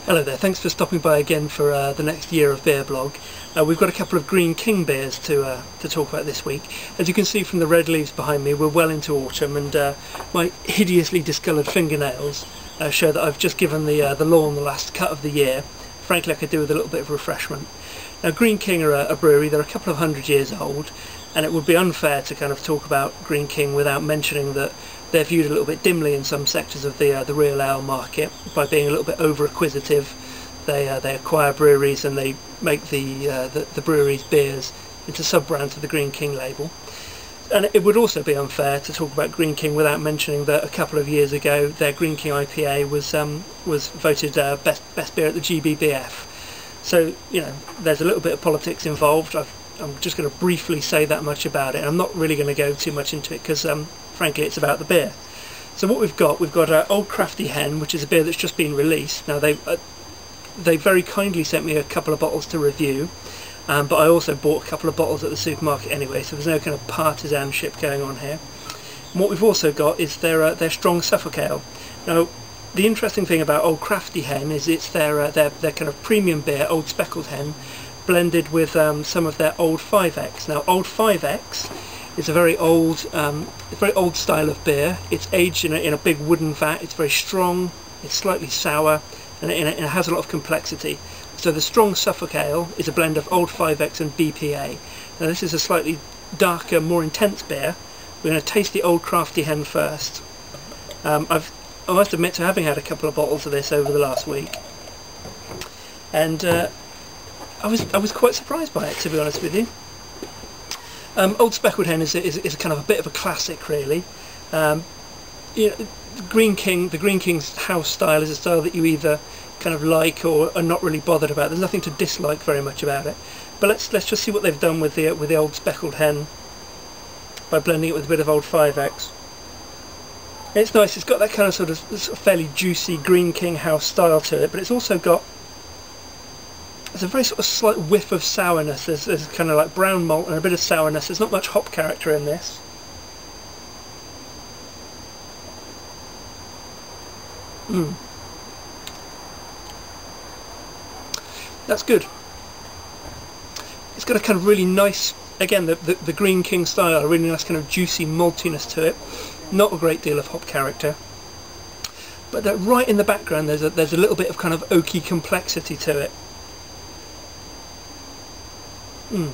Hello there, thanks for stopping by again for the next year of beer blog. We've got a couple of Greene King beers to talk about this week. As you can see from the red leaves behind me, we're well into autumn, and my hideously discoloured fingernails show that I've just given the lawn the last cut of the year. Frankly, I could do with a little bit of refreshment. Now, Greene King are a brewery. They're a couple of 100 years old, and it would be unfair to kind of talk about Greene King without mentioning that they're viewed a little bit dimly in some sectors of the real ale market by being a little bit over-acquisitive. They acquire breweries and they make the breweries' beers into sub-brands of the Greene King label. And it would also be unfair to talk about Greene King without mentioning that a couple of years ago their Greene King IPA was voted best beer at the GBBF. So, you know, there's a little bit of politics involved. I'm just going to briefly say that much about it. I'm not really going to go too much into it because, frankly, it's about the beer. So what we've got Old Crafty Hen, which is a beer that's just been released. Now, they very kindly sent me a couple of bottles to review, but I also bought a couple of bottles at the supermarket anyway, so there's no kind of partisanship going on here. And what we've also got is their strong Suffolk ale. Now, the interesting thing about Old Crafty Hen is it's their kind of premium beer, Old Speckled Hen, blended with some of their Old 5X. Now, Old 5X is a very old style of beer. It's aged in a big wooden vat. It's very strong. It's slightly sour, and it has a lot of complexity. So the strong Suffolk ale is a blend of Old 5X and BPA. Now, this is a slightly darker, more intense beer. We're going to taste the Old Crafty Hen first. I must admit to having had a couple of bottles of this over the last week, and I was quite surprised by it, to be honest with you. Old Speckled Hen is a kind of a bit of a classic, really. You know, the Greene King's house style is a style that you either kind of like or are not really bothered about. There's nothing to dislike very much about it. But let's just see what they've done with the Old Speckled Hen by blending it with a bit of Old 5X. It's nice. It's got that kind of sort of fairly juicy Greene King house style to it, but it's also got there's a very sort of slight whiff of sourness. There's kind of like brown malt and a bit of sourness. There's not much hop character in this. That's good. It's got a kind of really nice, again, the Greene King style, a really nice kind of juicy maltiness to it. Not a great deal of hop character. But right in the background there's a little bit of kind of oaky complexity to it. And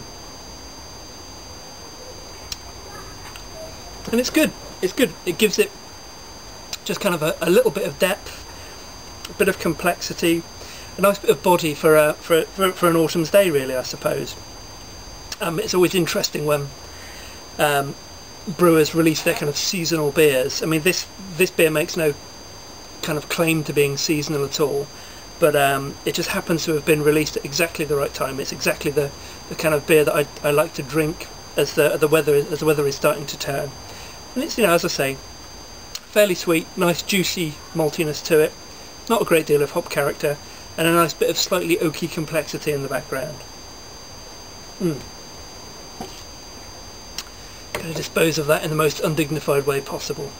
it's good. It's good. It gives it just kind of a little bit of depth, a bit of complexity, a nice bit of body for an autumn's day, really, I suppose. It's always interesting when brewers release their kind of seasonal beers. I mean, this beer makes no kind of claim to being seasonal at all, but it just happens to have been released at exactly the right time. It's exactly the kind of beer that I like to drink as the weather is starting to turn. And it's, you know, as I say, fairly sweet, nice juicy maltiness to it, not a great deal of hop character, and a nice bit of slightly oaky complexity in the background. Going to dispose of that in the most undignified way possible.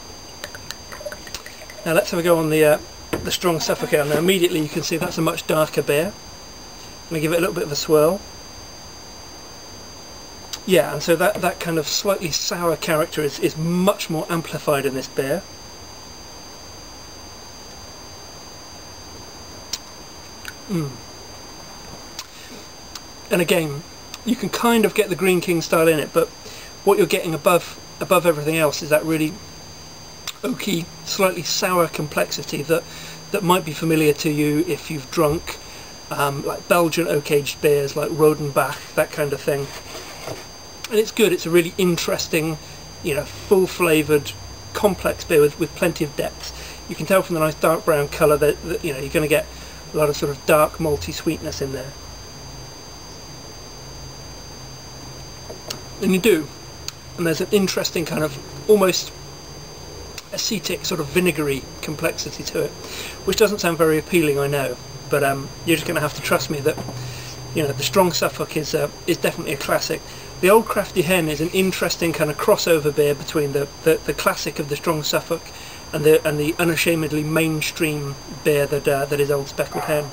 Now let's have a go on the strong Suffolk ale. Now immediately you can see that's a much darker beer. I'm going to give it a little bit of a swirl. Yeah, and so that kind of slightly sour character is much more amplified in this beer. And again, you can kind of get the Greene King style in it, but what you're getting above everything else is that really oaky, slightly sour complexity that might be familiar to you if you've drunk like Belgian oak-aged beers like Rodenbach, that kind of thing. And it's good. It's a really interesting, you know, full-flavoured, complex beer with plenty of depth. You can tell from the nice dark brown colour that you know, you're going to get a lot of sort of dark malty sweetness in there. And you do. And there's an interesting kind of almost acetic, sort of vinegary complexity to it, which doesn't sound very appealing, I know, but you're just going to have to trust me that, you know, the strong Suffolk is definitely a classic. The Old Crafty Hen is an interesting kind of crossover beer between the classic of the strong Suffolk and the unashamedly mainstream beer that is Old Speckled Hen.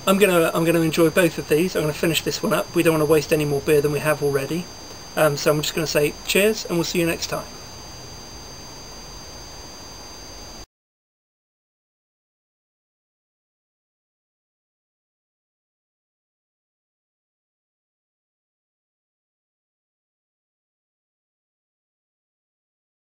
I'm gonna enjoy both of these. I'm gonna finish this one up. We don't want to waste any more beer than we have already. So I'm just gonna say cheers, and we'll see you next time.